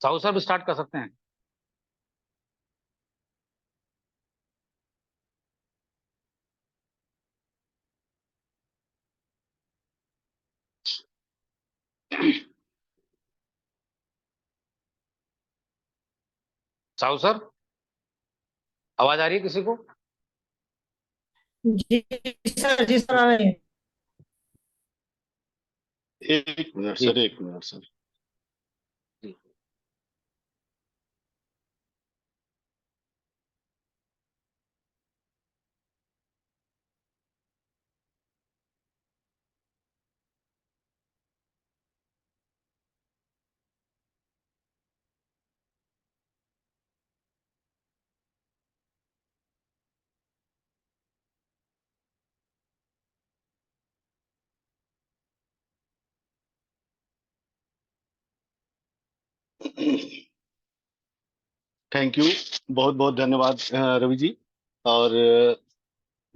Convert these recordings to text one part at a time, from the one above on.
साहू साहब स्टार्ट कर सकते हैं। साहू सर, आवाज आ रही है किसी को? जी सर, जी सर, आ रहे हैं। एक मिनट जी सर, एक मिनट सर। जी। Thank you. बहुत बहुत धन्यवाद रवि जी। और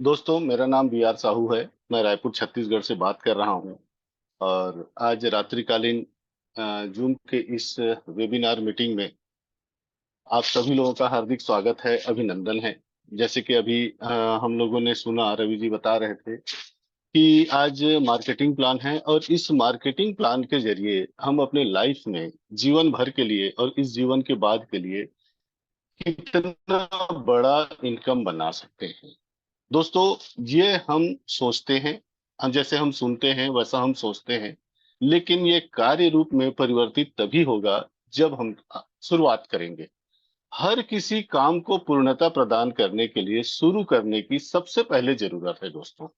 दोस्तों, मेरा नाम बी आर साहू है। मैं रायपुर छत्तीसगढ़ से बात कर रहा हूँ। और आज रात्रिकालीन जूम के इस वेबिनार मीटिंग में आप सभी लोगों का हार्दिक स्वागत है, अभिनंदन है। जैसे कि अभी हम लोगों ने सुना, रवि जी बता रहे थे कि आज मार्केटिंग प्लान है, और इस मार्केटिंग प्लान के जरिए हम अपने लाइफ में जीवन भर के लिए और इस जीवन के बाद के लिए कितना बड़ा इनकम बना सकते हैं। दोस्तों, ये हम सोचते हैं, हम जैसे हम सुनते हैं वैसा हम सोचते हैं, लेकिन ये कार्य रूप में परिवर्तित तभी होगा जब हम शुरुआत करेंगे। हर किसी काम को पूर्णता प्रदान करने के लिए शुरू करने की सबसे पहले जरूरत है दोस्तों।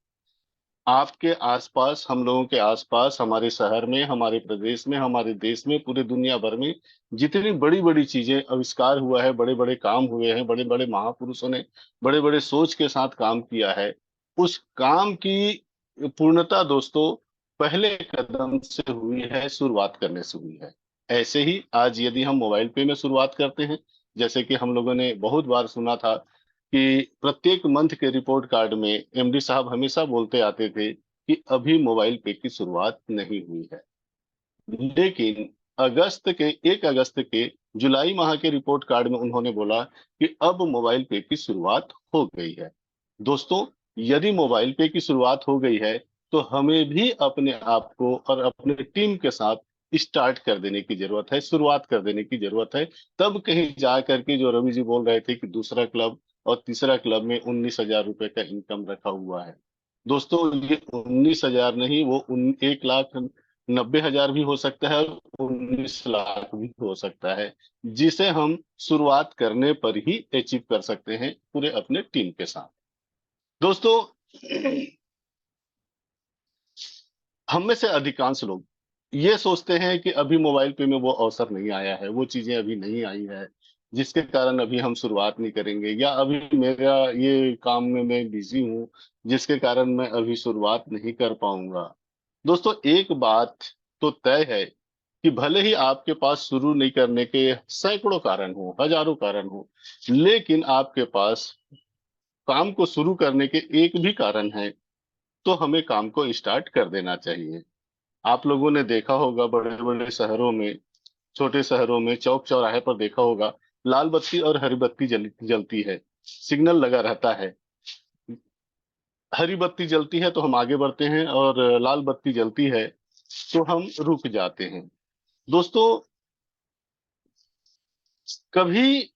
आपके आसपास, हम लोगों के आसपास, हमारे शहर में, हमारे प्रदेश में, हमारे देश में, पूरे दुनिया भर में जितनी बड़ी बड़ी चीजें आविष्कार हुआ है, बड़े बड़े काम हुए हैं, बड़े बड़े महापुरुषों ने बड़े बड़े सोच के साथ काम किया है, उस काम की पूर्णता दोस्तों पहले कदम से हुई है, शुरुआत करने से हुई है। ऐसे ही आज यदि हम मोबाइल पे में शुरुआत करते हैं, जैसे कि हम लोगों ने बहुत बार सुना था कि प्रत्येक मंथ के रिपोर्ट कार्ड में एमडी साहब हमेशा बोलते आते थे कि अभी मोबाइल पे की शुरुआत नहीं हुई है। लेकिन अगस्त के 1 अगस्त के जुलाई माह के रिपोर्ट कार्ड में उन्होंने बोला कि अब मोबाइल पे की शुरुआत हो गई है। दोस्तों, यदि मोबाइल पे की शुरुआत हो गई है तो हमें भी अपने आप को और अपने टीम के साथ स्टार्ट कर देने की जरूरत है, शुरुआत कर देने की जरूरत है। तब कहीं जा करके जो रवि जी बोल रहे थे कि दूसरा क्लब और तीसरा क्लब में 19,000 रुपए का इनकम रखा हुआ है। दोस्तों, ये 19,000 नहीं, वो 1,90,000 भी हो सकता है और 19 लाख भी हो सकता है, जिसे हम शुरुआत करने पर ही अचीव कर सकते हैं पूरे अपने टीम के साथ। दोस्तों, हम में से अधिकांश लोग ये सोचते हैं कि अभी मोबाइल पे में वो अवसर नहीं आया है, वो चीजें अभी नहीं आई है, जिसके कारण अभी हम शुरुआत नहीं करेंगे, या अभी मेरा ये काम में मैं बिजी हूँ, जिसके कारण मैं अभी शुरुआत नहीं कर पाऊंगा। दोस्तों, एक बात तो तय है कि भले ही आपके पास शुरू नहीं करने के सैकड़ों कारण हो, हजारों कारण हो, लेकिन आपके पास काम को शुरू करने के एक भी कारण है, तो हमें काम को स्टार्ट कर देना चाहिए। आप लोगों ने देखा होगा बड़े बड़े शहरों में, छोटे शहरों में, चौक चौराहे पर देखा होगा, लाल बत्ती और हरी बत्ती जलती है, सिग्नल लगा रहता है। हरी बत्ती जलती है तो हम आगे बढ़ते हैं, और लाल बत्ती जलती है तो हम रुक जाते हैं। दोस्तों, कभी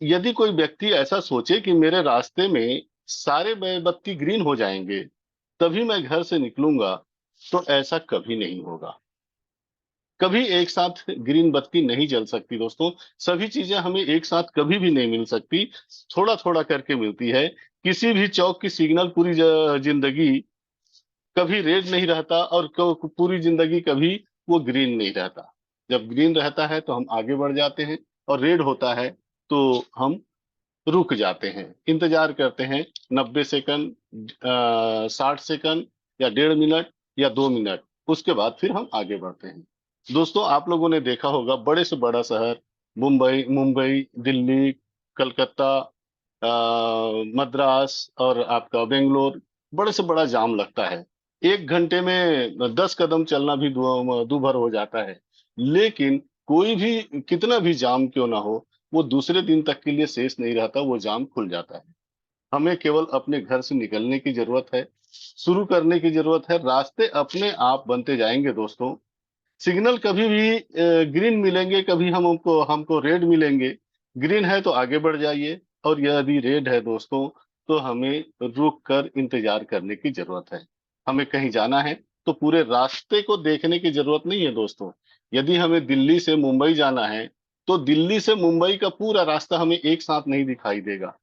यदि कोई व्यक्ति ऐसा सोचे कि मेरे रास्ते में सारे बत्ती ग्रीन हो जाएंगे तभी मैं घर से निकलूंगा, तो ऐसा कभी नहीं होगा। कभी एक साथ ग्रीन बत्ती नहीं जल सकती दोस्तों। सभी चीजें हमें एक साथ कभी भी नहीं मिल सकती, थोड़ा थोड़ा करके मिलती है। किसी भी चौक की सिग्नल पूरी जिंदगी कभी रेड नहीं रहता, और पूरी जिंदगी कभी वो ग्रीन नहीं रहता। जब ग्रीन रहता है तो हम आगे बढ़ जाते हैं, और रेड होता है तो हम रुक जाते हैं, इंतजार करते हैं 90 सेकंड, 60 सेकंड, या 1.5 मिनट, या 2 मिनट, उसके बाद फिर हम आगे बढ़ते हैं। दोस्तों, आप लोगों ने देखा होगा बड़े से बड़ा शहर, मुंबई मुंबई दिल्ली, कलकत्ता, मद्रास और आपका बेंगलोर, बड़े से बड़ा जाम लगता है। 1 घंटे में 10 कदम चलना भी दूभर हो जाता है। लेकिन कोई भी कितना भी जाम क्यों ना हो, वो दूसरे दिन तक के लिए शेष नहीं रहता, वो जाम खुल जाता है। हमें केवल अपने घर से निकलने की जरूरत है, शुरू करने की जरूरत है, रास्ते अपने आप बनते जाएंगे दोस्तों। सिग्नल कभी भी ग्रीन मिलेंगे, कभी हम हमको हमको रेड मिलेंगे। ग्रीन है तो आगे बढ़ जाइए, और यदि रेड है दोस्तों तो हमें रुक कर इंतजार करने की जरूरत है। हमें कहीं जाना है तो पूरे रास्ते को देखने की जरूरत नहीं है दोस्तों। यदि हमें दिल्ली से मुंबई जाना है तो दिल्ली से मुंबई का पूरा रास्ता हमें एक साथ नहीं दिखाई देगा,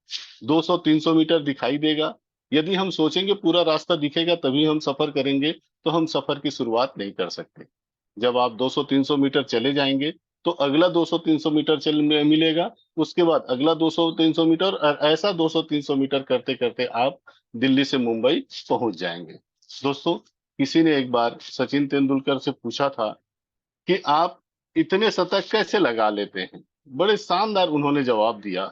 200-300 मीटर दिखाई देगा। यदि हम सोचेंगे पूरा रास्ता दिखेगा तभी हम सफर करेंगे, तो हम सफर की शुरुआत नहीं कर सकते। जब आप 200-300 मीटर चले जाएंगे तो अगला 200-300 मीटर चल मिलेगा, उसके बाद अगला 200-300 मीटर, और ऐसा 200-300 मीटर करते करते आप दिल्ली से मुंबई पहुंच जाएंगे। दोस्तों, किसी ने एक बार सचिन तेंदुलकर से पूछा था कि आप इतने शतक कैसे लगा लेते हैं। बड़े शानदार उन्होंने जवाब दिया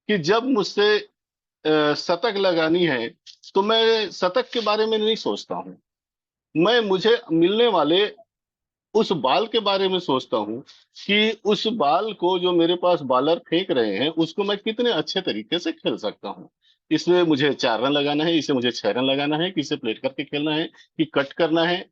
कि जब मुझसे शतक लगानी है तो मैं शतक के बारे में नहीं सोचता हूँ, मैं मुझे मिलने वाले उस बाल के बारे में सोचता हूँ कि उस बाल को जो मेरे पास बॉलर फेंक रहे हैं उसको मैं कितने अच्छे तरीके से खेल सकता हूँ। इसमें मुझे 4 रन लगाना है, इसे मुझे 6 रन लगाना है, कि इसे प्लेट करके खेलना है, कि कट करना है।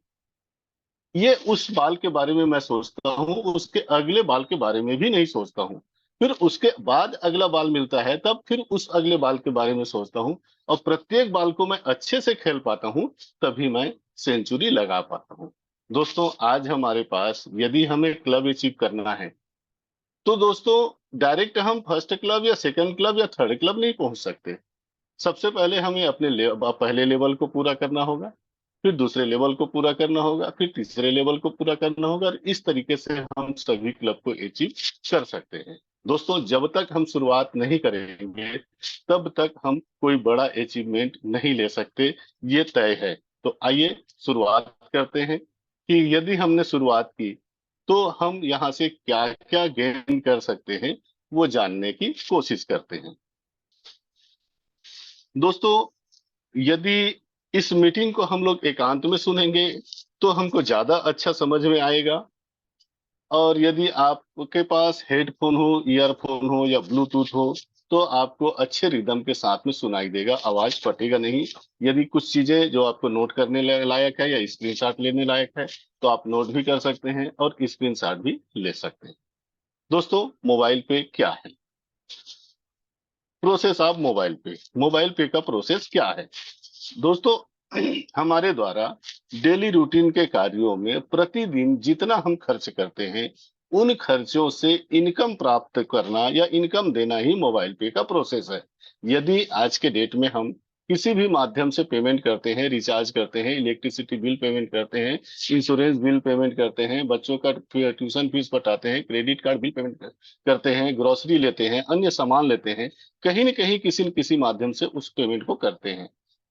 ये उस बाल के बारे में मैं सोचता हूँ, उसके अगले बाल के बारे में भी नहीं सोचता हूँ। फिर उसके बाद अगला बाल मिलता है तब फिर उस अगले बाल के बारे में सोचता हूँ, और प्रत्येक बाल को मैं अच्छे से खेल पाता हूँ, तभी मैं सेंचुरी लगा पाता हूँ। दोस्तों, आज हमारे पास यदि हमें क्लब अचीव करना है तो दोस्तों डायरेक्ट हम फर्स्ट क्लब या सेकंड क्लब या थर्ड क्लब नहीं पहुंच सकते। सबसे पहले हमें अपने पहले लेवल को पूरा करना होगा, फिर दूसरे लेवल को पूरा करना होगा, फिर तीसरे लेवल को पूरा करना होगा, और इस तरीके से हम सभी क्लब को अचीव कर सकते हैं। दोस्तों, जब तक हम शुरुआत नहीं करेंगे तब तक हम कोई बड़ा अचीवमेंट नहीं ले सकते, ये तय है। तो आइए शुरुआत करते हैं कि यदि हमने शुरुआत की तो हम यहाँ से क्या क्या गेन कर सकते हैं, वो जानने की कोशिश करते हैं। दोस्तों, यदि इस मीटिंग को हम लोग एकांत में सुनेंगे तो हमको ज्यादा अच्छा समझ में आएगा, और यदि आपके पास हेडफोन हो, ईयरफोन हो या ब्लूटूथ हो तो आपको अच्छे रिदम के साथ में सुनाई देगा, आवाज फटेगा नहीं। यदि कुछ चीजें जो आपको नोट करने लायक है या स्क्रीनशॉट लेने लायक है तो आप नोट भी कर सकते हैं और स्क्रीनशॉट भी ले सकते हैं। दोस्तों, मोबाइल पे क्या है? प्रोसेस ऑफ मोबाइल पे का प्रोसेस क्या है दोस्तों? हमारे द्वारा डेली रूटीन के कार्यों में प्रतिदिन जितना हम खर्च करते हैं उन खर्चों से इनकम प्राप्त करना या इनकम देना ही मोबाइल पे का प्रोसेस है। यदि आज के डेट में हम किसी भी माध्यम से पेमेंट करते हैं, रिचार्ज करते हैं, इलेक्ट्रिसिटी बिल पेमेंट करते हैं, इंश्योरेंस बिल पेमेंट करते हैं, बच्चों का ट्यूशन फीस पटाते हैं, क्रेडिट कार्ड बिल पेमेंट करते हैं, ग्रोसरी लेते हैं, अन्य सामान लेते हैं, कहीं न कहीं किसी न किसी माध्यम से उस पेमेंट को करते हैं।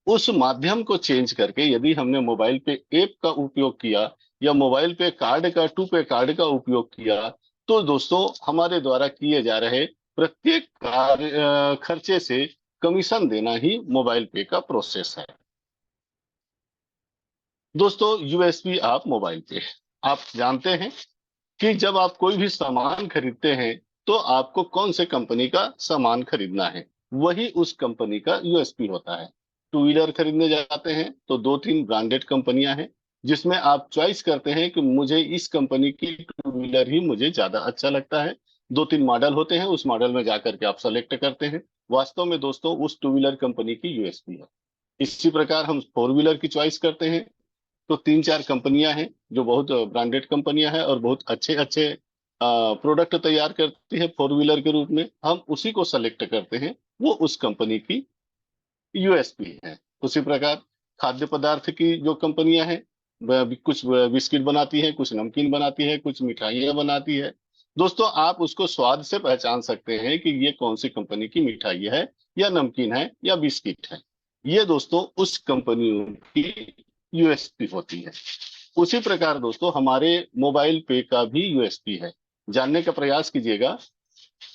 उस माध्यम को चेंज करके यदि हमने मोबाइल पे ऐप का उपयोग किया या मोबाइल पे कार्ड का टू पे कार्ड का उपयोग किया तो दोस्तों हमारे द्वारा किए जा रहे प्रत्येक खर्चे से कमीशन देना ही मोबाइल पे का प्रोसेस है। दोस्तों, यूएसपी आप मोबाइल पे, आप जानते हैं कि जब आप कोई भी सामान खरीदते हैं तो आपको कौन से कंपनी का सामान खरीदना है, वही उस कंपनी का यूएसपी होता है। टू व्हीलर खरीदने जाते हैं तो 2-3 ब्रांडेड कंपनियां हैं जिसमें आप चॉइस करते हैं कि मुझे इस कंपनी की टू व्हीलर ही मुझे ज्यादा अच्छा लगता है। 2-3 मॉडल होते हैं, उस मॉडल में जाकर के आप सेलेक्ट करते हैं। वास्तव में दोस्तों उस टू व्हीलर कंपनी की यूएसपी है। इसी प्रकार हम फोर व्हीलर की चॉइस करते हैं तो 3-4 कंपनियां हैं जो बहुत ब्रांडेड कंपनियां हैं और बहुत अच्छे अच्छे प्रोडक्ट तैयार करती है फोर व्हीलर के रूप में। हम उसी को सेलेक्ट करते हैं, वो उस कंपनी की यूएसपी है। उसी प्रकार खाद्य पदार्थ की जो कंपनियां हैं, कुछ बिस्किट बनाती है, कुछ नमकीन बनाती है, कुछ मिठाइयाँ बनाती है। दोस्तों, आप उसको स्वाद से पहचान सकते हैं कि ये कौन सी कंपनी की मिठाई है या नमकीन है या बिस्किट है। ये दोस्तों उस कंपनियों की यूएसपी होती है। उसी प्रकार दोस्तों हमारे मोबाइल पे का भी यूएसपी है। जानने का प्रयास कीजिएगा।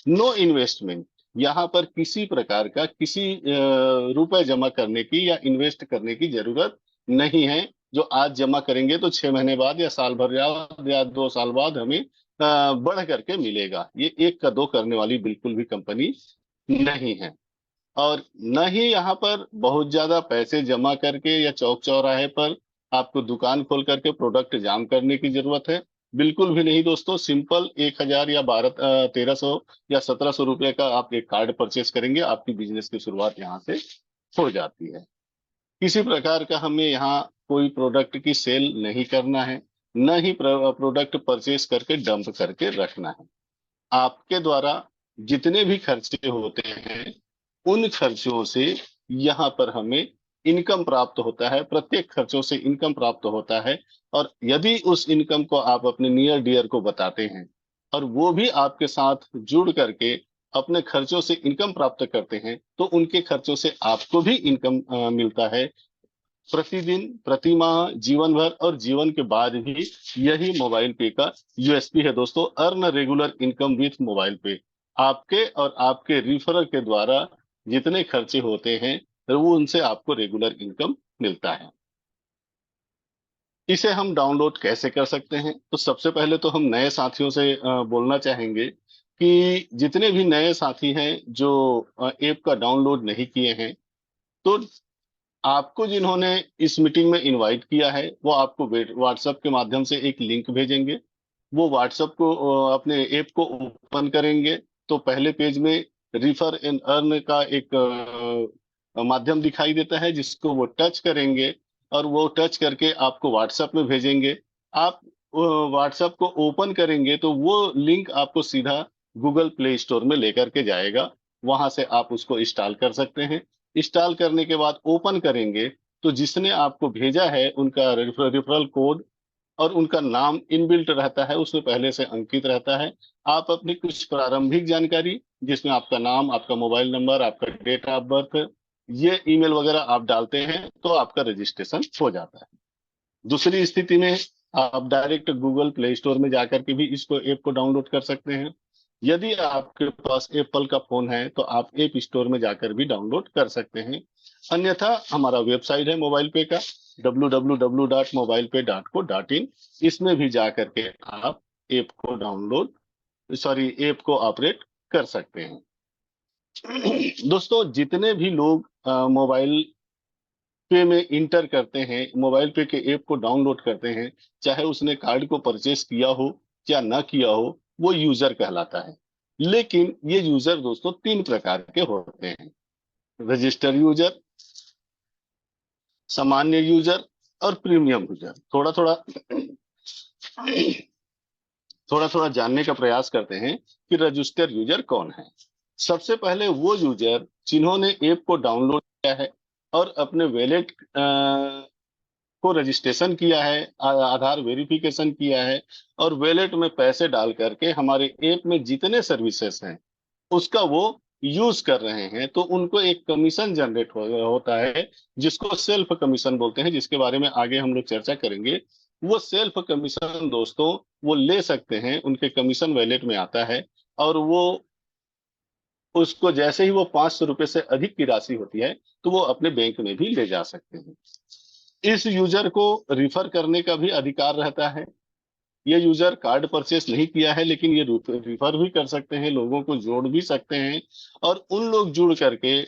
नो इन्वेस्टमेंट, यहाँ पर किसी प्रकार का किसी रुपए जमा करने की या इन्वेस्ट करने की जरूरत नहीं है। जो आज जमा करेंगे तो 6 महीने बाद या साल भर या 2 साल बाद हमें बढ़ करके मिलेगा। ये एक का दो करने वाली बिल्कुल भी कंपनी नहीं है। और न ही यहाँ पर बहुत ज्यादा पैसे जमा करके या चौक चौराहे पर आपको दुकान खोल करके प्रोडक्ट जाम करने की जरूरत है। बिल्कुल भी नहीं दोस्तों। सिंपल 1,000 या 1300 या 1700 रुपए का आप एक कार्ड परचेस करेंगे, आपकी बिजनेस की शुरुआत यहाँ से हो जाती है। किसी प्रकार का हमें यहाँ कोई प्रोडक्ट की सेल नहीं करना है, न ही प्रोडक्ट परचेस करके डंप करके रखना है। आपके द्वारा जितने भी खर्चे होते हैं उन खर्चों से यहाँ पर हमें इनकम प्राप्त होता है। प्रत्येक खर्चों से इनकम प्राप्त होता है। और यदि उस इनकम को आप अपने नियर डियर को बताते हैं और वो भी आपके साथ जुड़ करके अपने खर्चों से इनकम प्राप्त करते हैं, तो उनके खर्चों से आपको भी इनकम मिलता है। प्रतिदिन, प्रति माह, जीवन भर और जीवन के बाद भी यही मोबाइल पे का यूएसपी है दोस्तों। Earn regular income with mobile पे। आपके और आपके रिफरर के द्वारा जितने खर्चे होते हैं वो उनसे आपको रेगुलर इनकम मिलता है। इसे हम डाउनलोड कैसे कर सकते हैं? तो सबसे पहले तो हम नए साथियों से बोलना चाहेंगे कि जितने भी नए साथी हैं जो ऐप का डाउनलोड नहीं किए हैं, तो आपको जिन्होंने इस मीटिंग में इनवाइट किया है वो आपको व्हाट्सएप के माध्यम से एक लिंक भेजेंगे। वो व्हाट्सएप को अपने ऐप को ओपन करेंगे तो पहले पेज में रिफर एंड अर्न का एक माध्यम दिखाई देता है, जिसको वो टच करेंगे और वो टच करके आपको व्हाट्सएप में भेजेंगे। आप व्हाट्सएप को ओपन करेंगे तो वो लिंक आपको सीधा गूगल प्ले स्टोर में लेकर के जाएगा। वहां से आप उसको इंस्टॉल कर सकते हैं। इंस्टॉल करने के बाद ओपन करेंगे तो जिसने आपको भेजा है उनका रेफरल कोड और उनका नाम इनबिल्ट रहता है, उसमें पहले से अंकित रहता है। आप अपनी कुछ प्रारंभिक जानकारी, जिसमें आपका नाम, आपका मोबाइल नंबर, आपका डेट ऑफ बर्थ, ये ईमेल वगैरह आप डालते हैं तो आपका रजिस्ट्रेशन हो जाता है। दूसरी स्थिति में आप डायरेक्ट गूगल प्ले स्टोर में जाकर के भी इसको ऐप को डाउनलोड कर सकते हैं। यदि आपके पास एप्पल का फोन है तो आप ऐप स्टोर में जाकर भी डाउनलोड कर सकते हैं। अन्यथा हमारा वेबसाइट है मोबाइल पे का www.mobilepay.co.in। इसमें भी जाकर के आप ऐप को ऐप को ऑपरेट कर सकते हैं। दोस्तों, जितने भी लोग मोबाइल पे में इंटर करते हैं, मोबाइल पे के ऐप को डाउनलोड करते हैं, चाहे उसने कार्ड को परचेस किया हो या ना किया हो, वो यूजर कहलाता है। लेकिन ये यूजर दोस्तों तीन प्रकार के होते हैं: रजिस्टर यूजर, सामान्य यूजर और प्रीमियम यूजर। थोड़ा थोड़ा जानने का प्रयास करते हैं कि रजिस्टर यूजर कौन है। सबसे पहले वो यूजर जिन्होंने ऐप को डाउनलोड किया है और अपने वैलेट को रजिस्ट्रेशन किया है, आधार वेरिफिकेशन किया है और वैलेट में पैसे डाल करके हमारे ऐप में जितने सर्विसेज हैं उसका वो यूज कर रहे हैं, तो उनको एक कमीशन जनरेट होता है, जिसको सेल्फ कमीशन बोलते हैं, जिसके बारे में आगे हम लोग चर्चा करेंगे। वो सेल्फ कमीशन दोस्तों वो ले सकते हैं, उनके कमीशन वैलेट में आता है और वो उसको जैसे ही वो 500 रुपए से अधिक की राशि होती है तो वो अपने बैंक में भी ले जा सकते हैं। इस यूजर को रिफर करने का भी अधिकार रहता है। ये यूजर कार्ड परचेस नहीं किया है लेकिन ये रिफर भी कर सकते हैं, लोगों को जोड़ भी सकते हैं और उन लोग जुड़ करके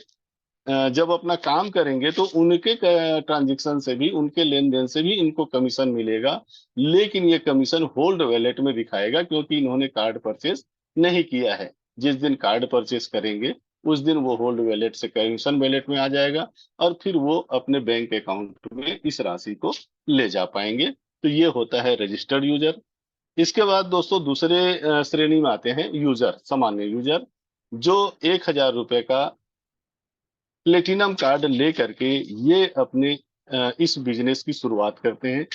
जब अपना काम करेंगे तो उनके ट्रांजेक्शन से भी, उनके लेन देन से भी इनको कमीशन मिलेगा। लेकिन ये कमीशन होल्ड वैलेट में दिखाएगा क्योंकि इन्होंने कार्ड परचेस नहीं किया है। जिस दिन कार्ड परचेस करेंगे उस दिन वो होल्ड वैलेट से कमीशन वैलेट में आ जाएगा और फिर वो अपने बैंक अकाउंट में इस राशि को ले जा पाएंगे। तो ये होता है रजिस्टर्ड यूजर। इसके बाद दोस्तों दूसरे श्रेणी में आते हैं यूजर, सामान्य यूजर, जो 1,000 रुपए का प्लेटिनम कार्ड ले करके ये अपने इस बिजनेस की शुरुआत करते हैं।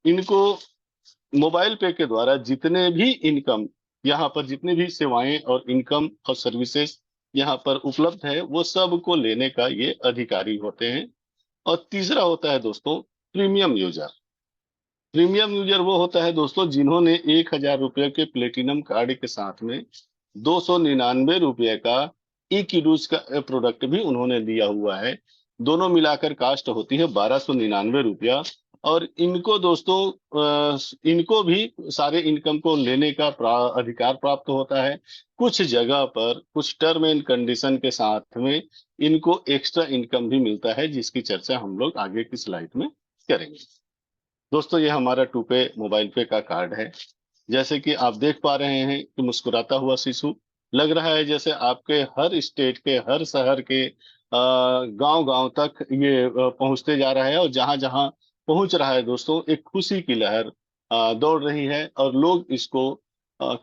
इनको मोबाइल पे के द्वारा जितने भी इनकम, यहाँ पर जितनी भी सेवाएं और इनकम और सर्विसेज यहाँ पर उपलब्ध है वो सब को लेने का ये अधिकारी होते हैं। और तीसरा होता है दोस्तों प्रीमियम यूजर। प्रीमियम यूजर वो होता है दोस्तों जिन्होंने 1,000 रुपए के प्लेटिनम कार्ड के साथ में 299 रुपए का ई किडूस का प्रोडक्ट भी उन्होंने लिया हुआ है। दोनों मिलाकर कास्ट होती है 1,299 रुपया। और इनको दोस्तों इनको भी सारे इनकम को लेने का अधिकार प्राप्त होता है। कुछ जगह पर कुछ टर्म एंड कंडीशन के साथ में इनको एक्स्ट्रा इनकम भी मिलता है, जिसकी चर्चा हम लोग आगे की स्लाइड में करेंगे। दोस्तों, ये हमारा टू पे मोबाइल पे का कार्ड है। जैसे कि आप देख पा रहे हैं कि मुस्कुराता हुआ शिशु लग रहा है जैसे आपके हर स्टेट के हर शहर के गांव गांव तक ये पहुंचते जा रहा है, और जहां जहां पहुंच रहा है दोस्तों, एक खुशी की लहर दौड़ रही है, और लोग इसको अ,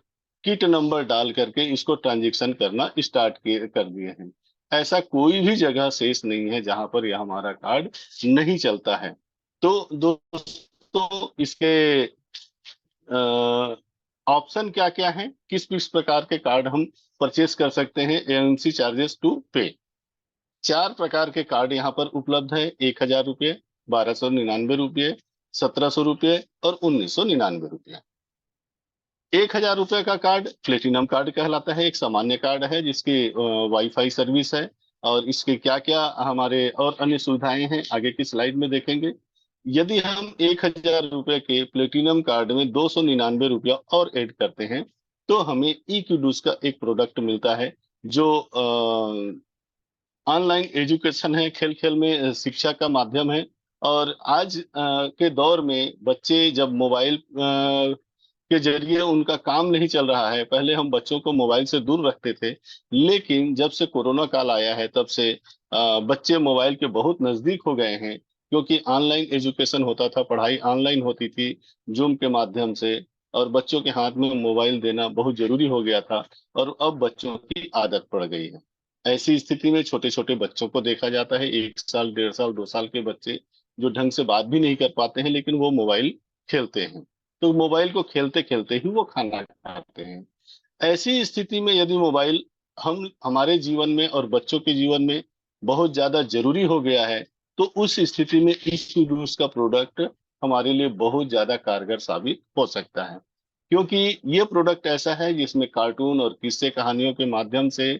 किट नंबर डाल करके इसको ट्रांजेक्शन करना स्टार्ट किए कर दिए हैं। ऐसा कोई भी जगह शेष नहीं है जहां पर यह हमारा कार्ड नहीं चलता है। तो दोस्तों, इसके ऑप्शन क्या क्या हैं, किस किस प्रकार के कार्ड हम परचेस कर सकते हैं एएमसी चार्जेस टू पे। चार प्रकार के कार्ड यहाँ पर उपलब्ध है: 1,000 रुपये, 1,299 रुपये, 1,700 रुपये और 1,999 रुपये। 1,000 रुपये का कार्ड प्लेटिनम कार्ड कहलाता है, एक सामान्य कार्ड है जिसकी वाईफाई सर्विस है। और इसके क्या क्या हमारे और अन्य सुविधाएं हैं आगे की स्लाइड में देखेंगे। यदि हम 1,000 रुपये के प्लेटिनम कार्ड में 299 रुपया और ऐड करते हैं, तो हमें ई क्यूडूस का एक प्रोडक्ट मिलता है, जो ऑनलाइन एजुकेशन है, खेल खेल में शिक्षा का माध्यम है। और आज के दौर में बच्चे जब मोबाइल के जरिए उनका काम नहीं चल रहा है, पहले हम बच्चों को मोबाइल से दूर रखते थे, लेकिन जब से कोरोना काल आया है तब से बच्चे मोबाइल के बहुत नजदीक हो गए हैं, क्योंकि ऑनलाइन एजुकेशन होता था, पढ़ाई ऑनलाइन होती थी जूम के माध्यम से, और बच्चों के हाथ में मोबाइल देना बहुत जरूरी हो गया था, और अब बच्चों की आदत पड़ गई है। ऐसी स्थिति में छोटे छोटे बच्चों को देखा जाता है, 1 साल 1.5 साल 2 साल के बच्चे जो ढंग से बात भी नहीं कर पाते हैं, लेकिन वो मोबाइल खेलते हैं। तो मोबाइल को खेलते खेलते ही वो खाना खाते हैं। ऐसी स्थिति में यदि मोबाइल हम हमारे जीवन में और बच्चों के जीवन में बहुत ज्यादा जरूरी हो गया है, तो उस स्थिति में ई का प्रोडक्ट हमारे लिए बहुत ज्यादा कारगर साबित हो सकता है। क्योंकि ये प्रोडक्ट ऐसा है जिसमें कार्टून और किस्से कहानियों के माध्यम से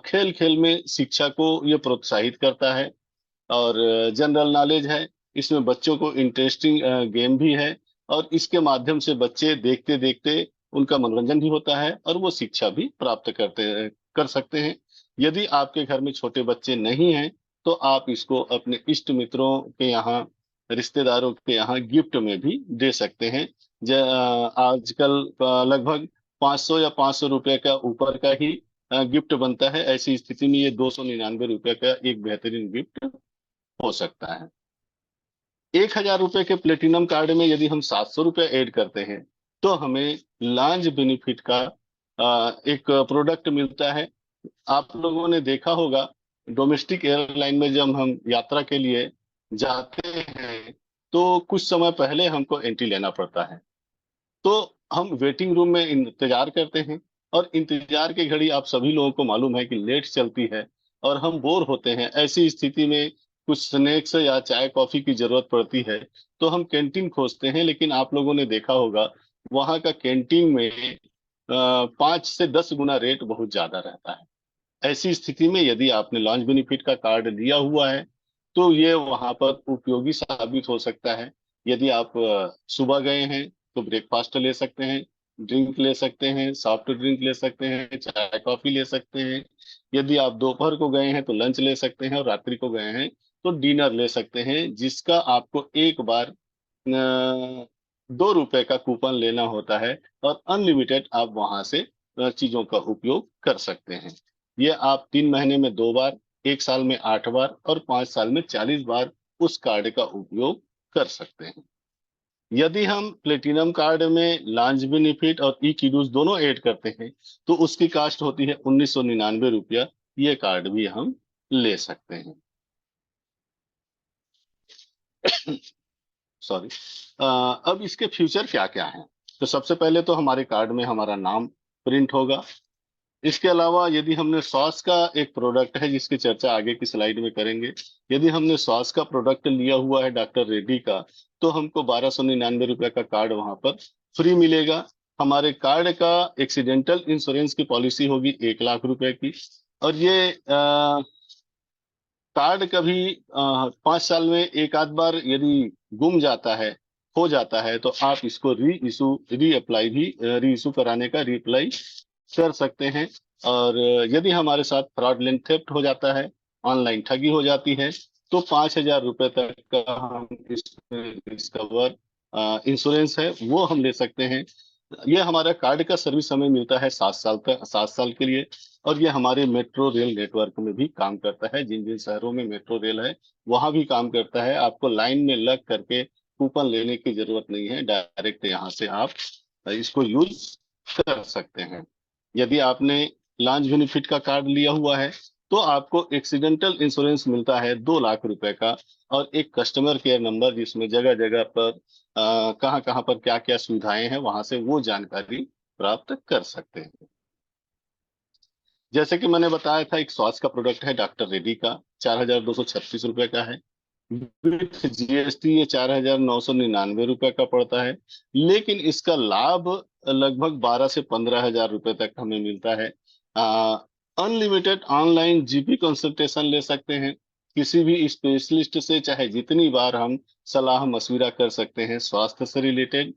खेल खेल में शिक्षा को ये प्रोत्साहित करता है, और जनरल नॉलेज है। इसमें बच्चों को इंटरेस्टिंग गेम भी है, और इसके माध्यम से बच्चे देखते देखते उनका मनोरंजन भी होता है, और वो शिक्षा भी प्राप्त कर सकते हैं। यदि आपके घर में छोटे बच्चे नहीं हैं, तो आप इसको अपने इष्ट मित्रों के यहाँ, रिश्तेदारों के यहाँ गिफ्ट में भी दे सकते हैं। आजकल लगभग 500 या 500 रुपये का ऊपर का ही गिफ्ट बनता है। ऐसी स्थिति में ये 299 रुपये का एक बेहतरीन गिफ्ट हो सकता है। 1,000 रुपये के प्लेटिनम कार्ड में यदि हम 700 रुपये ऐड करते हैं, तो हमें लॉन्ज बेनिफिट का एक प्रोडक्ट मिलता है। आप लोगों ने देखा होगा, डोमेस्टिक एयरलाइन में जब हम यात्रा के लिए जाते हैं, तो कुछ समय पहले हमको एंट्री लेना पड़ता है। तो हम वेटिंग रूम में इंतजार करते हैं, और इंतजार की घड़ी आप सभी लोगों को मालूम है कि लेट चलती है, और हम बोर होते हैं। ऐसी स्थिति में कुछ स्नैक्स या चाय कॉफी की जरूरत पड़ती है, तो हम कैंटीन खोजते हैं। लेकिन आप लोगों ने देखा होगा, वहां का कैंटीन में 5 से 10 गुना रेट बहुत ज्यादा रहता है। ऐसी स्थिति में यदि आपने लॉन्च बेनिफिट का कार्ड लिया हुआ है, तो ये वहां पर उपयोगी साबित हो सकता है। यदि आप सुबह गए हैं तो ब्रेकफास्ट ले सकते हैं, ड्रिंक ले सकते हैं, सॉफ्ट ड्रिंक ले सकते हैं, चाय कॉफी ले सकते हैं। यदि आप दोपहर को गए हैं तो लंच ले सकते हैं, और रात्रि को गए हैं तो डिनर ले सकते हैं, जिसका आपको एक बार 2 रुपए का कूपन लेना होता है, और अनलिमिटेड आप वहां से चीजों का उपयोग कर सकते हैं। ये आप 3 महीने में 2 बार, 1 साल में 8 बार और 5 साल में 40 बार उस कार्ड का उपयोग कर सकते हैं। यदि हम प्लेटिनम कार्ड में लॉन्च बेनिफिट और ई क्यूडूस दोनों ऐड करते हैं, तो उसकी कास्ट होती है 1,999 रुपया। ये कार्ड भी हम ले सकते हैं। सॉरी। अब इसके फ्यूचर क्या क्या हैं? तो सबसे पहले तो हमारे कार्ड में हमारा नाम प्रिंट होगा। इसके अलावा यदि हमने सॉस का एक प्रोडक्ट है जिसकी चर्चा आगे की स्लाइड में करेंगे, यदि हमने सॉस का प्रोडक्ट लिया हुआ है डॉक्टर रेड्डी का, तो हमको 1,299 रुपये का कार्ड वहां पर फ्री मिलेगा। हमारे कार्ड का एक्सीडेंटल इंश्योरेंस की पॉलिसी होगी 1,00,000 रुपए की, और ये कार्ड कभी 5 साल में एक आध बार यदि गुम जाता है, खो जाता है, तो आप इसको री इशू कराने का रीअप्लाई कर सकते हैं। और यदि हमारे साथ फ्रॉडलेंट थेफ्ट हो जाता है, ऑनलाइन ठगी हो जाती है, तो 5,000 रुपए तक का हम इसमें डिस्कवर इंश्योरेंस है वो हम ले सकते हैं। ये हमारा कार्ड का सर्विस हमें मिलता है 7 साल तक, 7 साल के लिए। और ये हमारे मेट्रो रेल नेटवर्क में भी काम करता है। जिन जिन शहरों में मेट्रो रेल है वहां भी काम करता है। आपको लाइन में लग करके कूपन लेने की जरूरत नहीं है, डायरेक्ट यहाँ से आप इसको यूज कर सकते हैं। यदि आपने लॉन्च बेनिफिट का कार्ड लिया हुआ है तो आपको एक्सीडेंटल इंश्योरेंस मिलता है 2 लाख रुपए का, और एक कस्टमर केयर नंबर जिसमें जगह जगह पर कहाँ कहाँ पर क्या क्या सुविधाएं हैं वहां से वो जानकारी प्राप्त कर सकते हैं। जैसे कि मैंने बताया था, एक स्वास्थ्य का प्रोडक्ट है डॉक्टर रेड्डी का, 4,236 रुपए का है। विथ जीएसटी ये 4,999 रुपए का पड़ता है। लेकिन इसका लाभ लगभग 12 से 15 हजार रुपए तक हमें मिलता है। अनलिमिटेड ऑनलाइन जीपी कंसल्टेशन ले सकते हैं किसी भी स्पेशलिस्ट से, चाहे जितनी बार हम सलाह मशविरा कर सकते हैं स्वास्थ्य से रिलेटेड।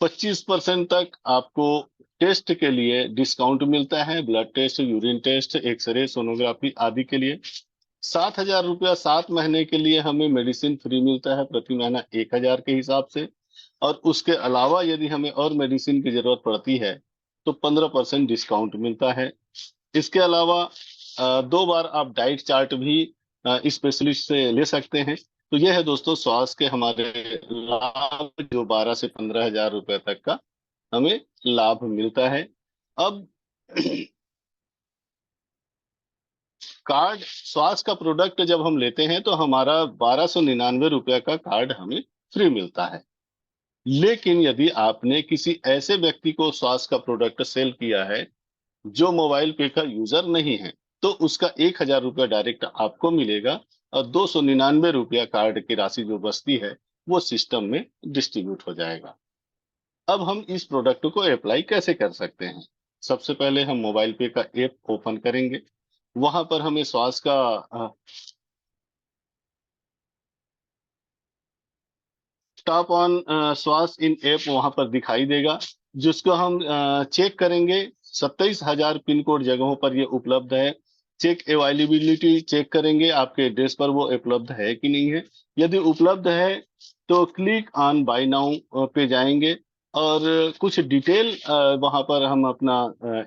25% तक आपको टेस्ट के लिए डिस्काउंट मिलता है, blood test, urine test, x-ray, sonography आदि के लिए। 7,000 रुपया 7 महीने के लिए हमें मेडिसिन फ्री मिलता है, प्रति महीना 1,000 के हिसाब से। और उसके अलावा यदि हमें और मेडिसिन की जरूरत पड़ती है तो 15% डिस्काउंट मिलता है। इसके अलावा 2 बार आप डाइट चार्ट भी स्पेशलिस्ट से ले सकते हैं। तो यह है दोस्तों स्वास्थ्य के हमारे लाभ, जो 12 से 15 हजार रुपए तक का हमें लाभ मिलता है। अब कार्ड स्वास्थ्य का प्रोडक्ट जब हम लेते हैं तो हमारा 1299 रुपया का कार्ड हमें फ्री मिलता है। लेकिन यदि आपने किसी ऐसे व्यक्ति को स्वास्थ्य का प्रोडक्ट सेल किया है जो मोबाइल पे का यूजर नहीं है, तो उसका 1,000 रुपया डायरेक्ट आपको मिलेगा, और 299 रुपया कार्ड की राशि जो बचती है वो सिस्टम में डिस्ट्रीब्यूट हो जाएगा। अब हम इस प्रोडक्ट को अप्लाई कैसे कर सकते हैं? सबसे पहले हम मोबाइल पे का ऐप ओपन करेंगे। वहां पर हमें स्वास्थ्य का टॉप ऑन स्वास्थ्य इन ऐप वहां पर दिखाई देगा, जिसको हम चेक करेंगे। 27,000 पिन कोड जगहों पर ये उपलब्ध है। चेक अवेलेबिलिटी चेक करेंगे आपके एड्रेस पर वो उपलब्ध है कि नहीं है। यदि उपलब्ध है तो क्लिक ऑन बाय नाउ पे जाएंगे, और कुछ डिटेल वहां पर हम अपना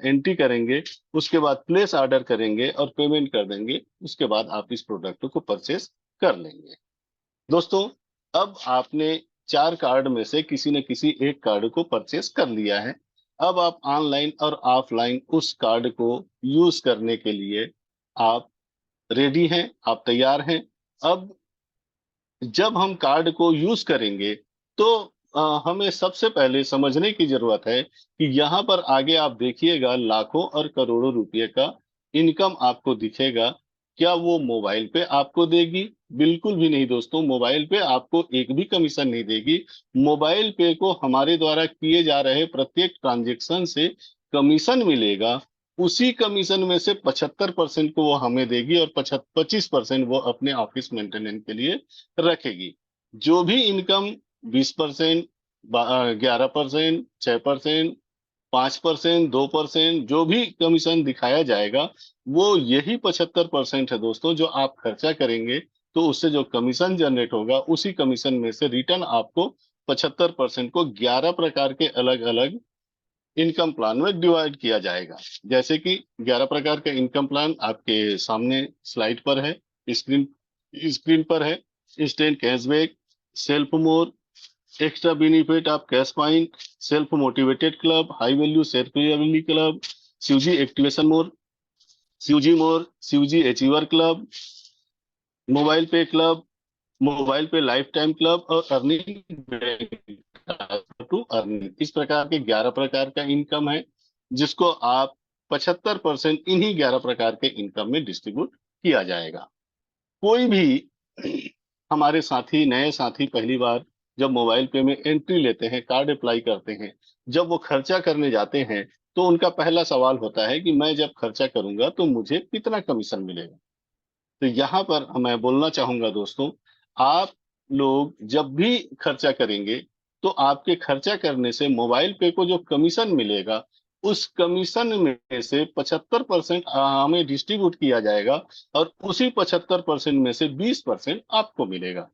एंट्री करेंगे। उसके बाद प्लेस ऑर्डर करेंगे और पेमेंट कर देंगे। उसके बाद आप इस प्रोडक्ट को परचेस कर लेंगे। दोस्तों, अब आपने 4 कार्ड में से किसी न किसी एक कार्ड को परचेस कर लिया है। अब आप ऑनलाइन और ऑफलाइन उस कार्ड को यूज करने के लिए आप रेडी हैं, आप तैयार हैं। अब जब हम कार्ड को यूज करेंगे तो हमें सबसे पहले समझने की जरूरत है कि यहाँ पर आगे आप देखिएगा लाखों और करोड़ों रुपए का इनकम आपको दिखेगा। क्या वो मोबाइल पे आपको देगी? बिल्कुल भी नहीं दोस्तों, मोबाइल पे आपको एक भी कमीशन नहीं देगी। मोबाइल पे को हमारे द्वारा किए जा रहे प्रत्येक ट्रांजेक्शन से कमीशन मिलेगा। उसी कमीशन में से 75% को वो हमें देगी, और 25% वो अपने ऑफिस मेंटेनेंस के लिए रखेगी। जो भी इनकम 20%, 11%, 6%, 5%, 2%, जो भी कमीशन दिखाया जाएगा वो यही 75% है दोस्तों, जो आप खर्चा करेंगे तो उससे जो कमीशन जनरेट होगा उसी कमीशन में से रिटर्न आपको 75% को 11 प्रकार के अलग अलग इनकम प्लान में डिवाइड किया जाएगा। जैसे कि 11 प्रकार का इनकम प्लान आपके सामने स्लाइड पर है, स्क्रीन स्क्रीन पर है। Instant cashback, self more, extra benefit of cash point, self motivated club, high value self club, CUG activation more, CUG more, CUG achiever club, mobile पे क्लब, मोबाइल पे life time club, और earning to earning. इस प्रकार के 11 प्रकार का income है, जिसको आप 75% इन्हीं 11 प्रकार के इनकम में डिस्ट्रीब्यूट किया जाएगा। कोई भी हमारे साथी, नए साथी पहली बार जब मोबाइल पे में एंट्री लेते हैं, कार्ड अप्लाई करते हैं, जब वो खर्चा करने जाते हैं तो उनका पहला सवाल होता है कि मैं जब खर्चा करूंगा तो मुझे कितना कमीशन मिलेगा। तो यहाँ पर मैं बोलना चाहूंगा दोस्तों, आप लोग जब भी खर्चा करेंगे तो आपके खर्चा करने से मोबाइल पे को जो कमीशन मिलेगा, उस कमीशन में से 75% हमें डिस्ट्रीब्यूट किया जाएगा, और उसी 75% में से 20% आपको मिलेगा।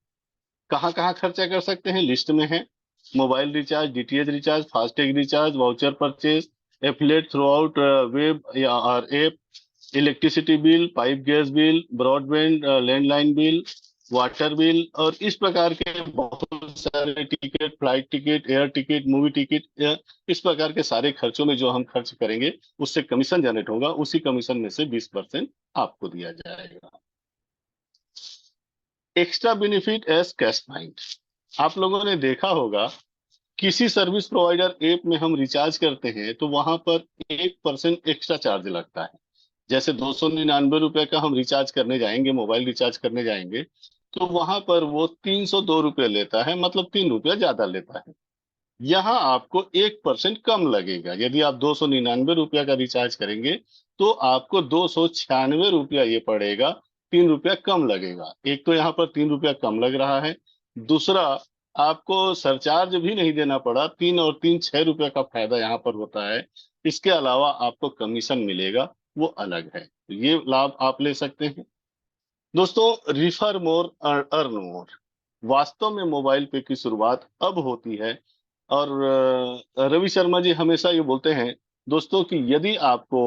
कहाँ कहाँ खर्चा कर सकते हैं लिस्ट में है। Mobile recharge, DTH recharge, FASTag recharge, voucher purchase, affiliate through out web या और app, electricity bill, pipe gas bill, broadband landline bill, water bill, और इस प्रकार के बहुत सारे ticket, flight ticket, air ticket, movie ticket, इस प्रकार के सारे खर्चों में जो हम खर्च करेंगे उससे कमीशन जनरेट होगा, उसी कमीशन में से 20% आपको दिया जाएगा। Extra benefit as cash point. आप लोगों ने देखा होगा, किसी सर्विस प्रोवाइडर ऐप में हम रिचार्ज करते हैं तो वहां पर 1% एक्स्ट्रा चार्ज लगता है। जैसे 299 रुपए का हम रिचार्ज करने जाएंगे, मोबाइल रिचार्ज करने जाएंगे, तो वहां पर वो 302 रुपये लेता है, मतलब 3 रुपया ज्यादा लेता है। यहाँ आपको 1% कम लगेगा। यदि आप 299 रुपया का रिचार्ज करेंगे तो आपको 296 रुपया ये पड़ेगा, 3 रुपया कम लगेगा। एक तो यहाँ पर 3 रुपया कम लग रहा है, दूसरा आपको सरचार्ज भी नहीं देना पड़ा, 3 और 3 6 रुपया का फायदा यहाँ पर होता है। इसके अलावा आपको कमीशन मिलेगा, वो अलग है, तो ये लाभ आप ले सकते हैं। दोस्तों, रिफर मोर अर्न मोर, वास्तव में मोबाइल पे की शुरुआत अब होती है। और रवि शर्मा जी हमेशा ये बोलते हैं दोस्तों कि यदि आपको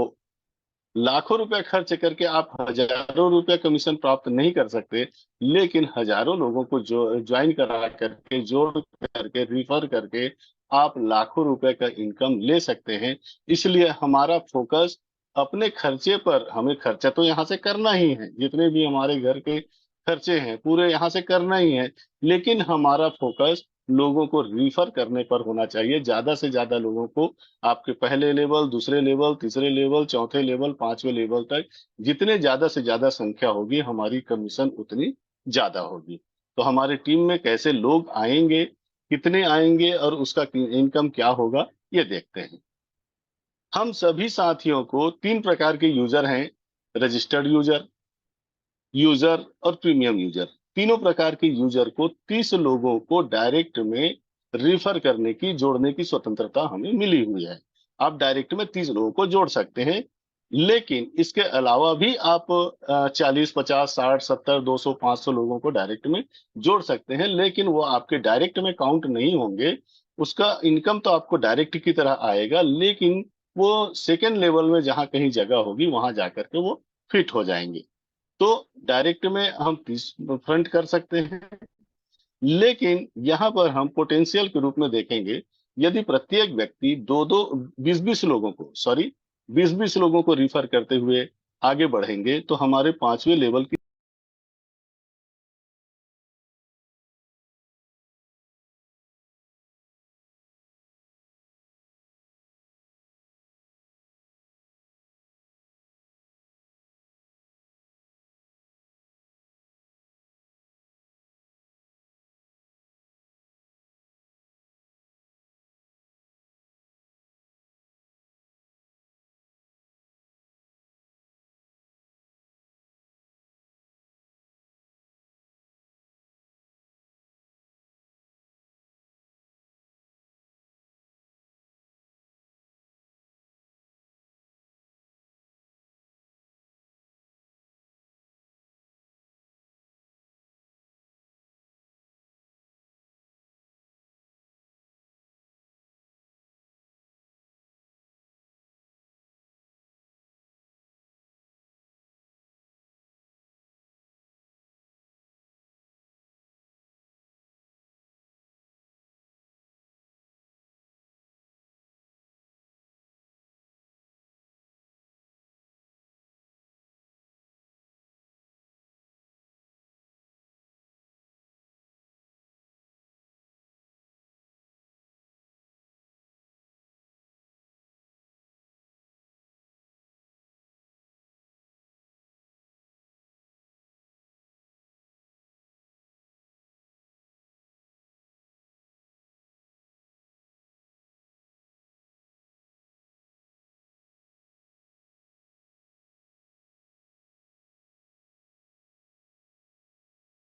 लाखों रुपए खर्च करके आप हजारों रुपए कमीशन प्राप्त नहीं कर सकते, लेकिन हजारों लोगों को जो ज्वाइन करा करके, जोड़ करके, रिफर करके आप लाखों रुपए का इनकम ले सकते हैं। इसलिए हमारा फोकस अपने खर्चे पर, हमें खर्चा तो यहाँ से करना ही है, जितने भी हमारे घर के खर्चे हैं पूरे यहाँ से करना ही है, लेकिन हमारा फोकस लोगों को रिफर करने पर होना चाहिए। ज्यादा से ज्यादा लोगों को, आपके पहले लेवल, दूसरे लेवल, तीसरे लेवल, चौथे लेवल, पांचवें लेवल तक जितने ज्यादा से ज्यादा संख्या होगी, हमारी कमीशन उतनी ज्यादा होगी। तो हमारी टीम में कैसे लोग आएंगे, कितने आएंगे और उसका इनकम क्या होगा, ये देखते हैं। हम सभी साथियों को 3 प्रकार के यूजर हैं: रजिस्टर्ड यूजर, यूजर और प्रीमियम यूजर। तीनों प्रकार के यूजर को 30 लोगों को डायरेक्ट में रिफर करने की, जोड़ने की स्वतंत्रता हमें मिली हुई है। आप डायरेक्ट में 30 लोगों को जोड़ सकते हैं, लेकिन इसके अलावा भी आप 40, 50, 60, 70, 200, 500 लोगों को डायरेक्ट में जोड़ सकते हैं, लेकिन वो आपके डायरेक्ट में काउंट नहीं होंगे। उसका इनकम तो आपको डायरेक्ट की तरह आएगा, लेकिन वो सेकेंड लेवल में जहां कहीं जगह होगी वहां जाकर के वो फिट हो जाएंगे। तो डायरेक्ट में हम 30 फंड कर सकते हैं, लेकिन यहाँ पर हम पोटेंशियल के रूप में देखेंगे। यदि प्रत्येक व्यक्ति दो दो 20-20 लोगों को, सॉरी, 20-20 लोगों को रिफर करते हुए आगे बढ़ेंगे तो हमारे 5वें लेवल की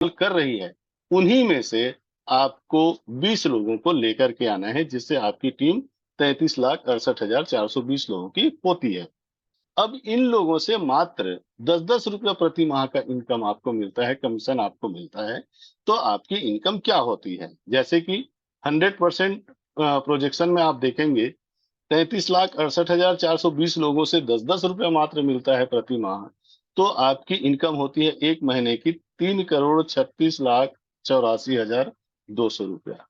इस्तेमाल कर रही है, उन्हीं में से आपको 20 लोगों को लेकर के आना है, जिससे आपकी टीम 33,68,420 लोगों की होती है। अब इन लोगों से मात्र 10-10 रुपया प्रति माह का इनकम आपको मिलता है, कमीशन आपको मिलता है। तो आपकी इनकम क्या होती है? जैसे कि 100% प्रोजेक्शन में आप देखेंगे, 33,68,420 लोगों से 10-10 रुपया मात्र मिलता है प्रति माह। तो आपकी इनकम होती है एक महीने की 3,36,84,200 रुपया।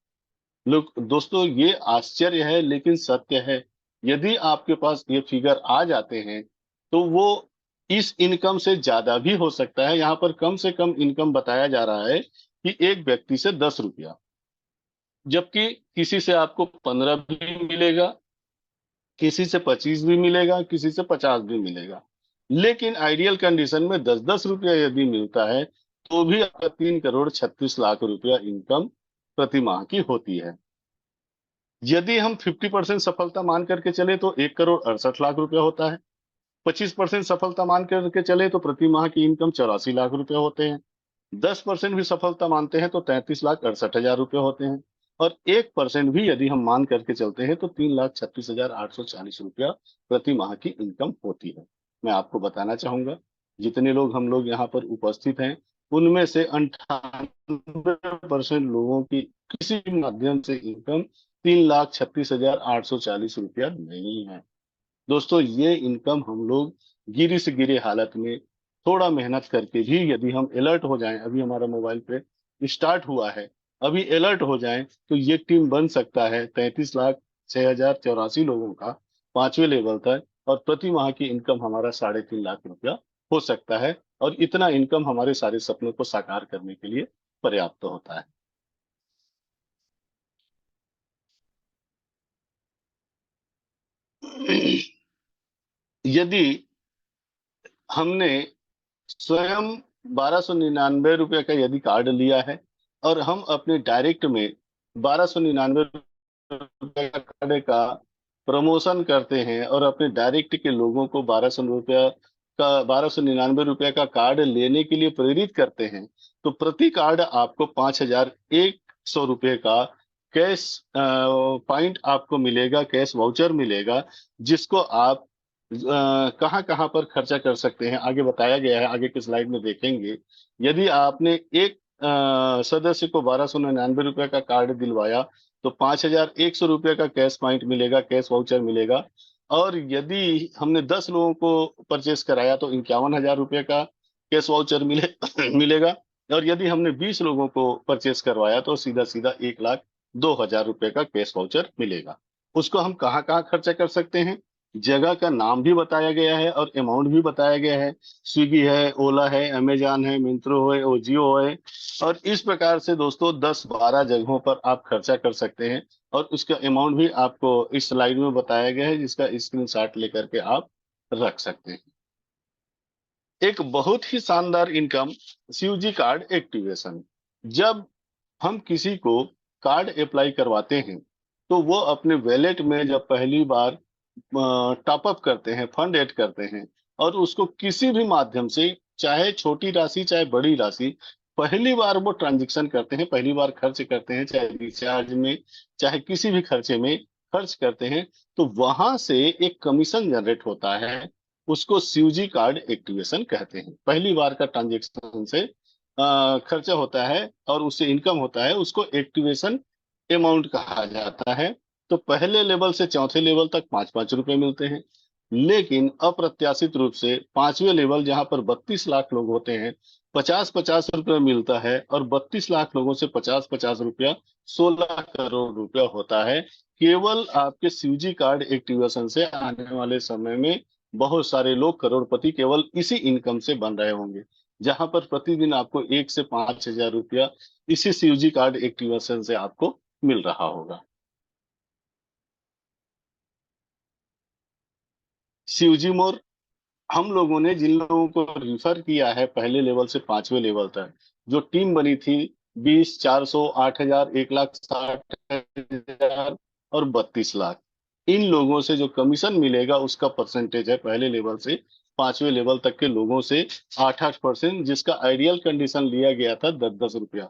लोग दोस्तों, ये आश्चर्य है लेकिन सत्य है। यदि आपके पास ये फिगर आ जाते हैं तो वो इस इनकम से ज्यादा भी हो सकता है। यहाँ पर कम से कम इनकम बताया जा रहा है कि एक व्यक्ति से 10 रुपया, जबकि किसी से आपको 15 भी मिलेगा, किसी से 25 भी मिलेगा, किसी से 50 भी मिलेगा। लेकिन आइडियल कंडीशन में 10-10 रुपया यदि मिलता है तो भी आपका 3,36,00,000 रुपया इनकम प्रति माह की होती है। यदि हम 50% सफलता मान करके चले तो 1,68,00,000 रुपया होता है। 25% सफलता मान करके चले तो प्रति माह की इनकम 84 लाख रुपया होते हैं। 10% भी सफलता मानते हैं तो 33,68,000 रुपये होते हैं। और 1% भी यदि हम मान करके चलते हैं तो 3,36,840 रुपया प्रति माह की इनकम होती है। मैं आपको बताना चाहूंगा, जितने लोग हम लोग यहाँ पर उपस्थित हैं, उनमें से 98% लोगों की किसी भी माध्यम से इनकम 3,36,840 रुपया नहीं है। दोस्तों, ये इनकम हम लोग गिरी से गिरे हालत में थोड़ा मेहनत करके भी यदि हम अलर्ट हो जाएं, अभी हमारा मोबाइल पे स्टार्ट हुआ है, अभी अलर्ट हो जाएं तो ये टीम बन सकता है 33,06,084 लोगों का 5वें लेवल तक, और प्रति माह की इनकम हमारा 3.5 लाख रुपया हो सकता है। और इतना इनकम हमारे सारे सपनों को साकार करने के लिए पर्याप्त होता है। यदि हमने स्वयं 1,299 रुपये का यदि कार्ड लिया है और हम अपने डायरेक्ट में 1,299 रुपये का कार्ड का प्रमोशन करते हैं और अपने डायरेक्ट के लोगों को 1,299 रुपये का कार्ड लेने के लिए प्रेरित करते हैं, तो प्रति कार्ड आपको 5,100 रुपये का कैश पॉइंट आपको मिलेगा, कैश वाउचर मिलेगा, जिसको आप कहाँ कहाँ पर खर्चा कर सकते हैं आगे बताया गया है, आगे के स्लाइड में देखेंगे। यदि आपने एक सदस्य को 1,299 रुपये का कार्ड दिलवाया तो 5,100 रुपये का कैश पॉइंट मिलेगा, कैश वाउचर मिलेगा। और यदि हमने 10 लोगों को परचेस कराया तो 51,000 रुपये का कैश वाउचर मिलेगा। और यदि हमने 20 लोगों को परचेस करवाया तो सीधा सीधा 1,02,000 रुपये का कैश वाउचर मिलेगा। उसको हम कहाँ कहाँ खर्चा कर सकते हैं, जगह का नाम भी बताया गया है और अमाउंट भी बताया गया है। स्विगी है, ओला है, अमेजॉन है, मिंत्रो है, ओजियो है। और इस प्रकार से दोस्तों 10-12 जगहों पर आप खर्चा कर सकते हैं, और उसका अमाउंट भी आपको इस स्लाइड में बताया गया है, जिसका स्क्रीनशॉट लेकर के आप रख सकते हैं। एक बहुत ही शानदार इनकम, सीयूजी कार्ड एक्टिवेशन। जब हम किसी को कार्ड अप्लाई करवाते हैं तो वो अपने वैलेट में जब पहली बार टॉप अप करते हैं, फंड ऐड करते हैं, और उसको किसी भी माध्यम से, चाहे छोटी राशि चाहे बड़ी राशि, पहली बार वो ट्रांजेक्शन करते हैं, पहली बार खर्च करते हैं, चाहे रिचार्ज में चाहे किसी भी खर्चे में खर्च करते हैं, तो वहां से एक कमीशन जनरेट होता है। उसको सीयूजी कार्ड एक्टिवेशन कहते हैं। पहली बार का ट्रांजेक्शन से खर्चा होता है और उससे इनकम होता है, उसको एक्टिवेशन अमाउंट कहा जाता है। तो पहले लेवल से चौथे लेवल तक 5-5 रुपए मिलते हैं। लेकिन अप्रत्याशित रूप से 5वें लेवल, जहां पर 32 लाख लोग होते हैं, 50-50 रुपया मिलता है। और 32 लाख लोगों से 50-50 रुपया 16 करोड़ रुपया होता है। केवल आपके सीयूजी कार्ड एक्टिवेशन से आने वाले समय में बहुत सारे लोग करोड़पति केवल इसी इनकम से बन रहे होंगे, जहां पर प्रतिदिन आपको 1 से 5 हजार रुपया इसी सीयूजी कार्ड एक्टिवेशन से आपको मिल रहा होगा। सीयूजी मोर, हम लोगों ने जिन लोगों को रिफर किया है पहले लेवल से 5वें लेवल तक, जो टीम बनी थी, 20, 400, 8,000, 1,60,000 और 32 लाख, इन लोगों से जो कमीशन मिलेगा उसका परसेंटेज है पहले लेवल से 5वें लेवल तक के लोगों से 8-8%, जिसका आइडियल कंडीशन लिया गया था 10-10 रुपया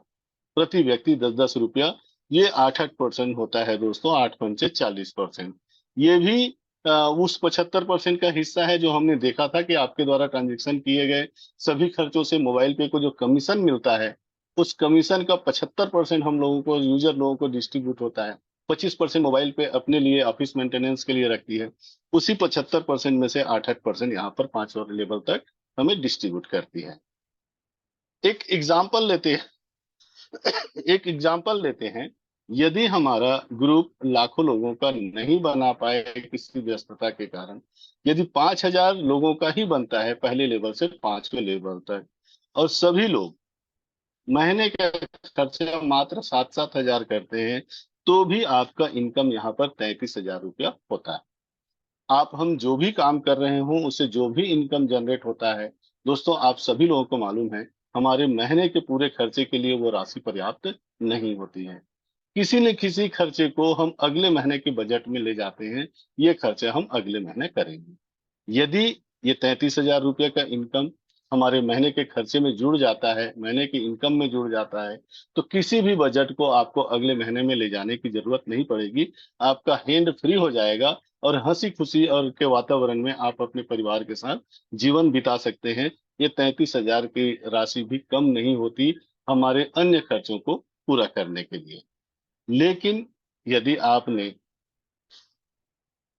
प्रति व्यक्ति, 10-10 रुपया। ये 8-8% होता है दोस्तों, 8 पंचे 40%। ये भी उस 75% का हिस्सा है जो हमने देखा था कि आपके द्वारा ट्रांजेक्शन किए गए सभी खर्चों से मोबाइल पे को जो कमीशन मिलता है, उस कमीशन का 75% हम लोगों को, यूजर लोगों को डिस्ट्रीब्यूट होता है। 25% मोबाइल पे अपने लिए ऑफिस मेंटेनेंस के लिए रखती है। उसी 75% में से 8-8% यहाँ पर 5 लेवल तक हमें डिस्ट्रीब्यूट करती है। एक एग्जाम्पल लेते एक एग्जाम्पल लेते हैं। यदि हमारा ग्रुप लाखों लोगों का नहीं बना पाए किसी व्यस्तता के कारण, यदि 5,000 लोगों का ही बनता है पहले लेवल से 5वें लेवल तक, और सभी लोग महीने का खर्चा मात्र 7-7 हजार करते हैं, तो भी आपका इनकम यहाँ पर 33,000 रुपया होता है। आप हम जो भी काम कर रहे हो, उससे जो भी इनकम जनरेट होता है दोस्तों, आप सभी लोगों को मालूम है, हमारे महीने के पूरे खर्चे के लिए वो राशि पर्याप्त नहीं होती है। किसी न किसी खर्चे को हम अगले महीने के बजट में ले जाते हैं, ये खर्चे हम अगले महीने करेंगे। यदि ये 33,000 रुपये का इनकम हमारे महीने के खर्चे में जुड़ जाता है, महीने की इनकम में जुड़ जाता है, तो किसी भी बजट को आपको अगले महीने में ले जाने की जरूरत नहीं पड़ेगी। आपका हैंड फ्री हो जाएगा और हंसी खुशी और के वातावरण में आप अपने परिवार के साथ जीवन बिता सकते हैं। ये 33,000 की राशि भी कम नहीं होती हमारे अन्य खर्चों को पूरा करने के लिए। लेकिन यदि आपने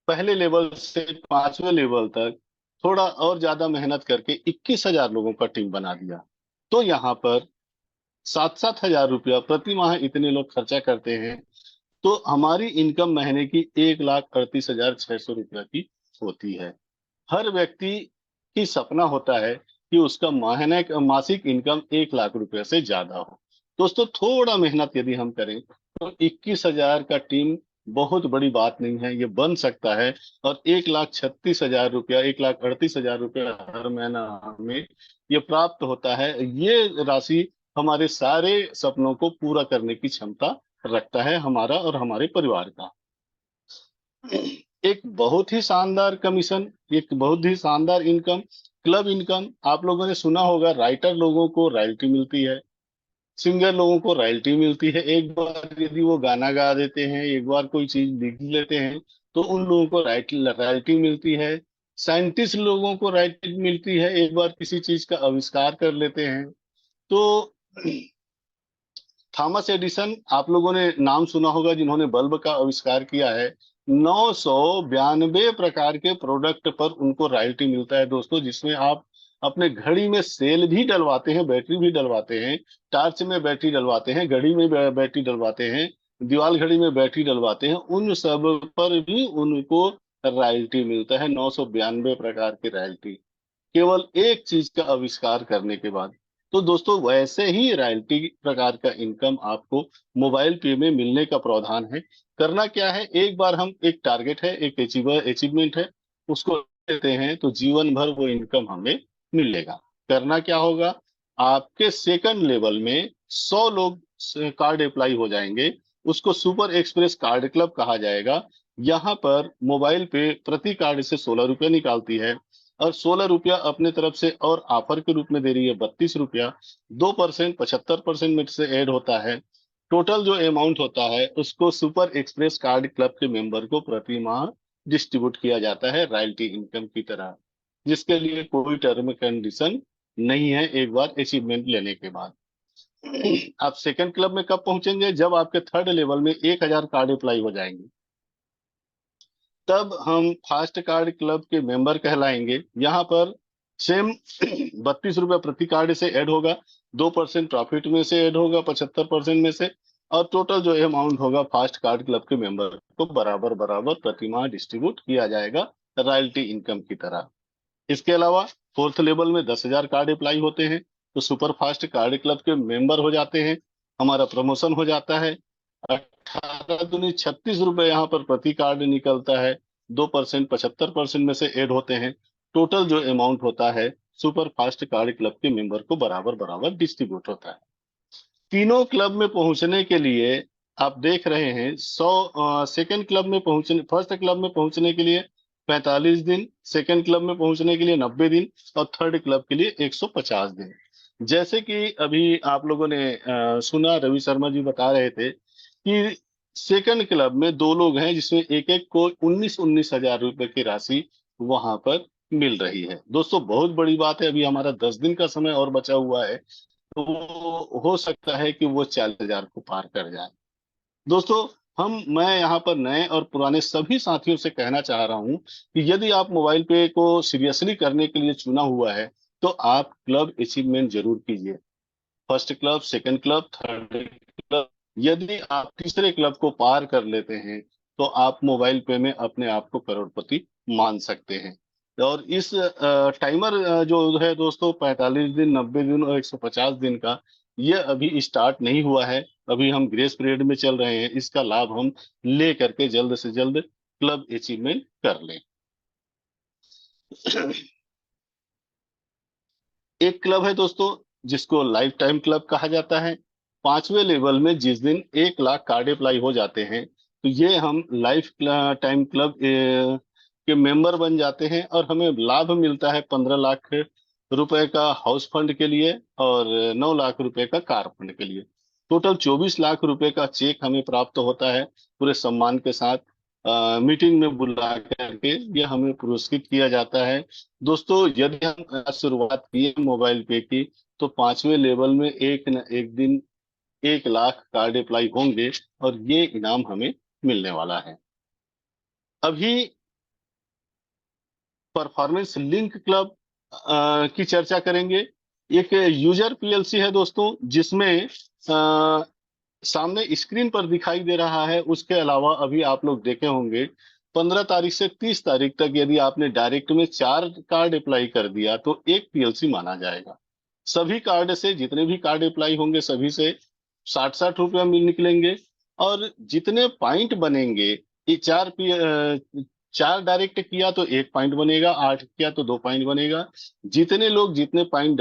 पहले लेवल से 5वें लेवल तक थोड़ा और ज्यादा मेहनत करके 21,000 लोगों का टीम बना दिया, तो यहाँ पर 7-7 हजार रुपया प्रति माह इतने लोग खर्चा करते हैं, तो हमारी इनकम महीने की 1,38,600 रुपया की होती है। हर व्यक्ति की सपना होता है कि उसका महीने मासिक इनकम 1 लाख रुपए से ज्यादा हो। दोस्तों, थोड़ा मेहनत यदि हम करें तो 21,000 का टीम बहुत बड़ी बात नहीं है, ये बन सकता है। और 1,36,000 रुपया, 1,38,000 रुपया हर महीना हमें ये प्राप्त होता है। ये राशि हमारे सारे सपनों को पूरा करने की क्षमता रखता है, हमारा और हमारे परिवार का। एक बहुत ही शानदार कमीशन, एक बहुत ही शानदार इनकम, क्लब इनकम। आप लोगों ने सुना होगा, राइटर लोगों को रॉयल्टी मिलती है, सिंगर लोगों को रॉयल्टी मिलती है। एक बार यदि वो गाना गा देते हैं, एक बार कोई चीज लिख लेते हैं, तो उन लोगों को रॉयल्टी मिलती है। साइंटिस्ट लोगों को रॉयल्टी मिलती है, एक बार किसी चीज का आविष्कार कर लेते हैं तो। थॉमस एडिसन, आप लोगों ने नाम सुना होगा, जिन्होंने बल्ब का आविष्कार किया है। 992 प्रकार के प्रोडक्ट पर उनको रॉयल्टी मिलता है दोस्तों, जिसमें आप अपने घड़ी में सेल भी डलवाते हैं, बैटरी भी डलवाते हैं, टार्च में बैटरी डलवाते हैं, घड़ी में बैटरी डलवाते हैं, दीवार घड़ी में बैटरी डलवाते हैं, उन सब पर भी उनको रॉयल्टी मिलता है। 992 प्रकार की रॉयल्टी केवल एक चीज का आविष्कार करने के बाद। तो दोस्तों, वैसे ही रॉयल्टी प्रकार का इनकम आपको मोबाइल पे में मिलने का प्रावधान है। करना क्या है, एक बार हम, एक टारगेट है, एक अचीवमेंट है, उसको लेते हैं तो जीवन भर वो इनकम हमें मिलेगा। करना क्या होगा, आपके सेकंड लेवल में 100 लोग कार्ड अप्लाई हो जाएंगे, उसको सुपर एक्सप्रेस कार्ड क्लब कहा जाएगा। यहाँ पर मोबाइल पे प्रति कार्ड से 16 रुपया निकालती है, और 16 रुपया अपने तरफ से और ऑफर के रूप में दे रही है 32 रुपया। 2% 75% में से ऐड होता है। टोटल जो अमाउंट होता है उसको सुपर एक्सप्रेस कार्ड क्लब के मेंबर को प्रति माह डिस्ट्रीब्यूट किया जाता है रॉयल्टी इनकम की तरह, जिसके लिए कोई टर्म कंडीशन नहीं है एक बार अचीवमेंट लेने के बाद। आप सेकंड क्लब में कब पहुंचेंगे, जब आपके थर्ड लेवल में 1,000 कार्ड अप्लाई हो जाएंगे, तब हम फास्ट कार्ड क्लब के मेंबर कहलाएंगे। यहाँ पर सेम 32 रुपया प्रति कार्ड से ऐड होगा, 2% प्रॉफिट में से ऐड होगा 75% में से, और टोटल जो अमाउंट होगा फास्ट कार्ड क्लब के मेंबर को बराबर बराबर प्रति माह डिस्ट्रीब्यूट किया जाएगा रॉयल्टी इनकम की तरह। इसके अलावा फोर्थ लेवल में 10,000 कार्ड अप्लाई होते हैं, तो सुपर फास्ट कार्ड क्लब के मेंबर हो जाते हैं, हमारा प्रमोशन हो जाता है। 18 दूनी 36 रुपए यहाँ पर प्रति कार्ड निकलता है, 2% 75% में से ऐड होते हैं। टोटल जो अमाउंट होता है सुपर फास्ट कार्ड क्लब के मेंबर को बराबर बराबर डिस्ट्रीब्यूट होता है। तीनों क्लब में पहुंचने के लिए आप देख रहे हैं 100 सेकंड क्लब में पहुंचने, फर्स्ट क्लब में पहुंचने के लिए 45 दिन, सेकंड क्लब में पहुंचने के लिए 90 दिन और थर्ड क्लब के लिए 150 दिन। जैसे कि अभी आप लोगों ने सुना, रवि शर्मा जी बता रहे थे कि सेकंड क्लब में दो लोग हैं जिसमें एक एक को 19-19 हजार रुपए की राशि वहां पर मिल रही है। दोस्तों बहुत बड़ी बात है, अभी हमारा 10 दिन का समय और बचा हुआ है, तो हो सकता है कि वो 40 हजार को पार कर जाए। दोस्तों मैं यहाँ पर नए और पुराने सभी साथियों से कहना चाह रहा हूँ कि यदि आप मोबाइल पे को सीरियसली करने के लिए चुना हुआ है तो आप क्लब अचीवमेंट जरूर कीजिए। First club, second club, third club. यदि आप तीसरे क्लब को पार कर लेते हैं तो आप मोबाइल पे में अपने आप को करोड़पति मान सकते हैं। और इस टाइमर जो है दोस्तों, 45 दिन, 90 दिन और 150 दिन का, ये अभी स्टार्ट नहीं हुआ है। अभी हम ग्रेस पीरियड में चल रहे हैं। इसका लाभ हम ले करके जल्द से जल्द क्लब अचीवमेंट कर लें। एक क्लब है दोस्तों जिसको लाइफ टाइम क्लब कहा जाता है। पांचवें लेवल में जिस दिन 1 लाख कार्ड अप्लाई हो जाते हैं तो ये हम लाइफ टाइम क्लब के मेंबर बन जाते हैं और हमें लाभ मिलता है 15 लाख रुपए का हाउस फंड के लिए और 9 लाख रुपए का कार फंड के लिए। टोटल 24 लाख रुपए का चेक हमें प्राप्त होता है पूरे सम्मान के साथ। मीटिंग में बुला करके ये हमें पुरस्कृत किया जाता है। दोस्तों यदि हम आज शुरुआत किए मोबाइल पे की तो पांचवें लेवल में एक न एक दिन 1 लाख कार्ड अप्लाई होंगे और ये इनाम हमें मिलने वाला है। अभी परफॉर्मेंस लिंक क्लब की चर्चा करेंगे। एक यूजर पीएलसी है दोस्तों जिसमें सामने स्क्रीन पर दिखाई दे रहा है। उसके अलावा अभी आप लोग देखे होंगे 15 तारीख से 30 तारीख तक यदि आपने डायरेक्ट में 4 कार्ड अप्लाई कर दिया तो एक पीएलसी माना जाएगा। सभी कार्ड से जितने भी कार्ड अप्लाई होंगे सभी से 60-60 रुपया मिल निकलेंगे। और जितने पॉइंट बनेंगे, ये 4 डायरेक्ट किया तो 1 पॉइंट बनेगा, 8 किया तो 2 पॉइंट बनेगा। जितने लोग जितने पॉइंट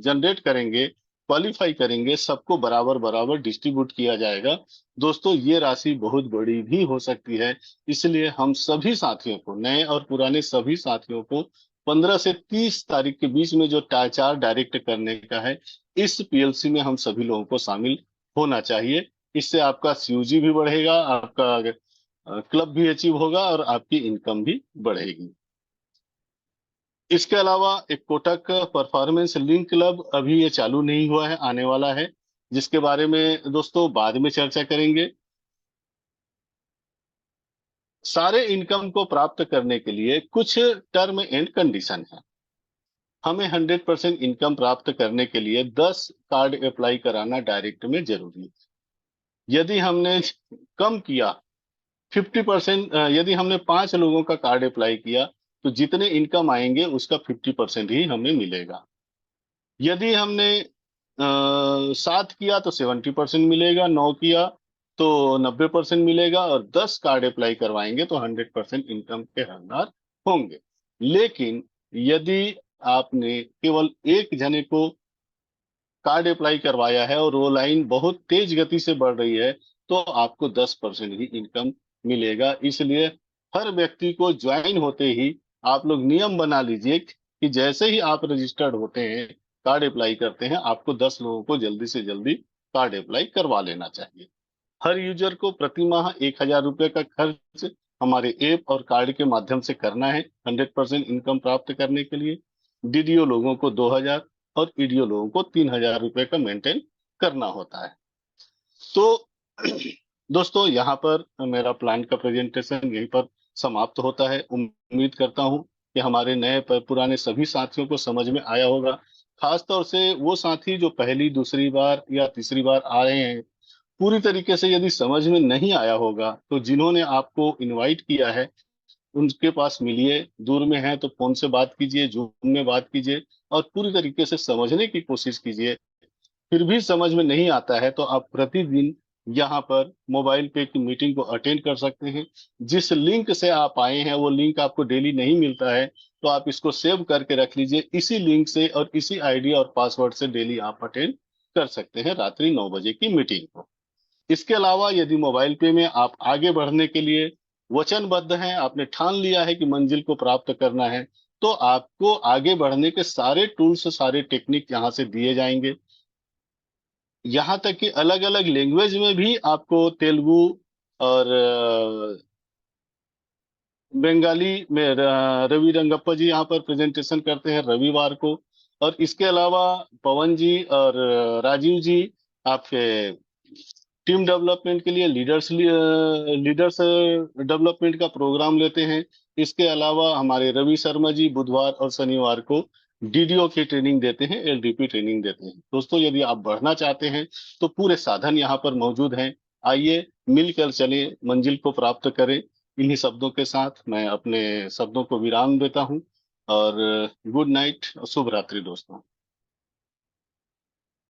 जनरेट करेंगे, क्वालिफाई करेंगे, सबको बराबर बराबर डिस्ट्रीब्यूट किया जाएगा। दोस्तों ये राशि बहुत बड़ी भी हो सकती है, इसलिए हम सभी साथियों को, नए और पुराने सभी साथियों को 15 से 30 तारीख के बीच में जो 4 डायरेक्ट करने का है, इस पीएलसी में हम सभी लोगों को शामिल होना चाहिए। इससे आपका सीयूजी भी बढ़ेगा, आपका क्लब भी अचीव होगा और आपकी इनकम भी बढ़ेगी। इसके अलावा एक कोटक परफॉर्मेंस लिंक क्लब अभी ये चालू नहीं हुआ है, आने वाला है, जिसके बारे में दोस्तों बाद में चर्चा करेंगे। सारे इनकम को प्राप्त करने के लिए कुछ टर्म एंड कंडीशन है। हमें 100% इनकम प्राप्त करने के लिए 10 कार्ड अप्लाई कराना डायरेक्ट में जरूरी है। यदि हमने कम किया 50%, यदि हमने 5 लोगों का कार्ड अप्लाई किया तो जितने इनकम आएंगे उसका 50% ही हमें मिलेगा। यदि हमने 7 किया तो 70% मिलेगा, 9 किया तो 90% मिलेगा और 10 कार्ड अप्लाई करवाएंगे तो 100% इनकम के हकदार होंगे। लेकिन यदि आपने केवल एक जने को कार्ड अप्लाई करवाया है और वो लाइन बहुत तेज गति से बढ़ रही है तो आपको 10% ही इनकम मिलेगा। इसलिए हर व्यक्ति को ज्वाइन होते ही आप लोग नियम बना लीजिए कि जैसे ही आप रजिस्टर्ड होते हैं, कार्ड अप्लाई करते हैं, आपको 10 लोगों को जल्दी से जल्दी कार्ड अप्लाई करवा लेना चाहिए। हर यूजर को प्रति माह 1,000 रुपये का खर्च हमारे ऐप और कार्ड के माध्यम से करना है 100% इनकम प्राप्त करने के लिए। डीडीओ लोगों को 2,000 और ईडीओ लोगों को 3,000 रुपये का मेंटेन करना होता है। तो दोस्तों यहाँ पर मेरा प्लान का प्रेजेंटेशन यहीं पर समाप्त होता है। उम्मीद करता हूँ कि हमारे नए पुराने सभी साथियों को समझ में आया होगा। खास तौर से वो साथी जो पहली दूसरी बार या तीसरी बार आ रहे हैं, पूरी तरीके से यदि समझ में नहीं आया होगा तो जिन्होंने आपको इनवाइट किया है उनके पास मिलिए। दूर में है तो फोन से बात कीजिए, जूम में बात कीजिए और पूरी तरीके से समझने की कोशिश कीजिए। फिर भी समझ में नहीं आता है तो आप प्रतिदिन यहाँ पर मोबाइल पे की मीटिंग को अटेंड कर सकते हैं। जिस लिंक से आप आए हैं वो लिंक आपको डेली नहीं मिलता है तो आप इसको सेव करके रख लीजिए। इसी लिंक से और इसी आईडी और पासवर्ड से डेली आप अटेंड कर सकते हैं रात्रि 9 बजे की मीटिंग को। इसके अलावा यदि मोबाइल पे में आप आगे बढ़ने के लिए वचनबद्ध हैं, आपने ठान लिया है कि मंजिल को प्राप्त करना है, तो आपको आगे बढ़ने के सारे टूल्स, सारे टेक्निक यहाँ से दिए जाएंगे। यहाँ तक कि अलग अलग लैंग्वेज में भी आपको तेलुगु और बंगाली में रवि रंगप्पा जी यहाँ पर प्रेजेंटेशन करते हैं रविवार को। और इसके अलावा पवन जी और राजीव जी आपके टीम डेवलपमेंट के लिए लीडर्स डेवलपमेंट का प्रोग्राम लेते हैं। इसके अलावा हमारे रवि शर्मा जी बुधवार और शनिवार को डीडीओ की ट्रेनिंग देते हैं, एलडीपी ट्रेनिंग देते हैं। दोस्तों, यदि आप बढ़ना चाहते हैं तो पूरे साधन यहाँ पर मौजूद हैं। आइए मिलकर चलें, मंजिल को प्राप्त करें। इन्हीं शब्दों के साथ मैं अपने शब्दों को विराम देता हूं और गुड नाइट, शुभ रात्रि दोस्तों।